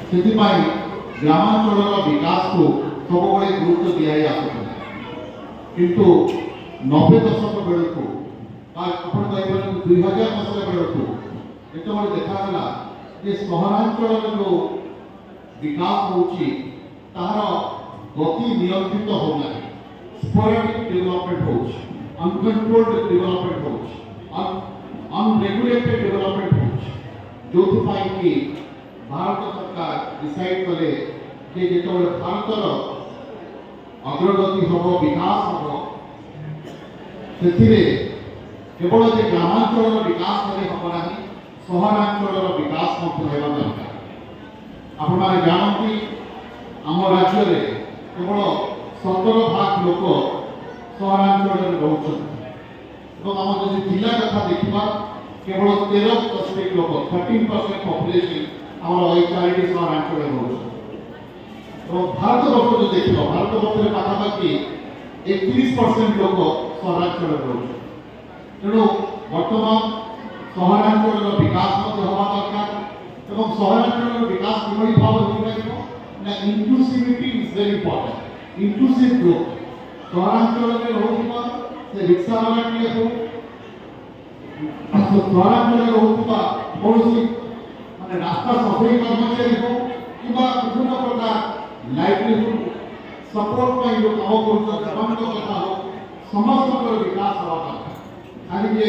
ସେଥିପାଇଁ ଗ୍ରାମାଞ୍ଚଳର ବିକାଶକୁ ସବୁବେଳେ ଗୁରୁତ୍ୱ ଦିଆଯାଇ ଆସୁଥିଲା। କିନ୍ତୁ 90 ଦଶକ ବେଳକୁ ଆପଣ କହିପାରିବେ 2000 ମସିହା ବେଳକୁ ଯେତେବେଳେ ଦେଖାଗଲା ଯେ ସହରାଞ୍ଚଳର ଯେଉଁ ବିକାଶ ହେଉଛି ତାହାର ଗତି ନିୟନ୍ତ୍ରିତ ହେଉନାହିଁ। ସ୍ପୋରାଡିକ୍ ଡେଭଲପମେଣ୍ଟ ହେଉଛି, ଅନକଣ୍ଟ୍ରୋଲ୍ଡ ଡେଭଲପମେଣ୍ଟ ହେଉଛି, ଅନରେଗୁଲେଟେଡ୍ ଡେଭଲପମେଣ୍ଟ ହେଉଛି, ଯେଉଁଥିପାଇଁ କି ଭାରତ ସରକାର ଡିସାଇଡ୍ କଲେ ଯେ ଯେତେବେଳେ ଭାରତର ଅଗ୍ରଗତି ହେବ, ବିକାଶ ହେବ, ସେଥିରେ କେବଳ ଯେ ଗ୍ରାମାଞ୍ଚଳର ବିକାଶ ହେଲେ ହେବ ନାହିଁ, ସହରାଞ୍ଚଳର ବିକାଶ ମଧ୍ୟ ହେବା ଦରକାର। ଆପଣମାନେ ଜାଣନ୍ତି ଆମ ରାଜ୍ୟରେ କେବଳ 17% ଲୋକ ସହରାଞ୍ଚଳରେ ରହୁଛନ୍ତି ଏବଂ ଆମ ଯଦି ଜିଲ୍ଲା କଥା ଦେଖିବା କେବଳ 13% ଲୋକ 13% ପପୁଲେସନ୍ ଆମର ଏଇ 4ଟି ସହରାଞ୍ଚଳରେ ରହୁଛନ୍ତି। ଏବଂ ଭାରତବର୍ଷ ଯଦି ଦେଖିବ ଭାରତବର୍ଷରେ ପାଖାପାଖି 31% ଲୋକ ସହରାଞ୍ଚଳରେ ରହୁଛନ୍ତି। ତେଣୁ ବର୍ତ୍ତମାନ ସହରାଞ୍ଚଳର ବିକାଶ ମଧ୍ୟ ହେବା ଦରକାର ଏବଂ ସହରାଞ୍ଚଳର ବିକାଶ କିଭଳି ଭାବରେ ହୋଇପାରିବ ନା inclusivity is very important. Inclusive growth ସହରାଞ୍ଚଳରେ ରହୁଥିବା ସେ ରିକ୍ସାବାଲାଟିଏ ହଉ, ସହରାଞ୍ଚଳରେ ରହୁଥିବା କୌଣସି ମାନେ ରାସ୍ତା ସଫେଇ କର୍ମଚାରୀ ହଉ କିମ୍ବା ବିଭିନ୍ନ ପ୍ରକାର ଲାଇଭଲିହୁଡ୍ ସପୋର୍ଟ ପାଇଁ ଯେଉଁ କାମ କରୁଛନ୍ତି ସେମାନଙ୍କ କଥା ହଉ, ସମସ୍ତଙ୍କର ବିକାଶ ହେବା ଦରକାର। ଖାଲି ଯେ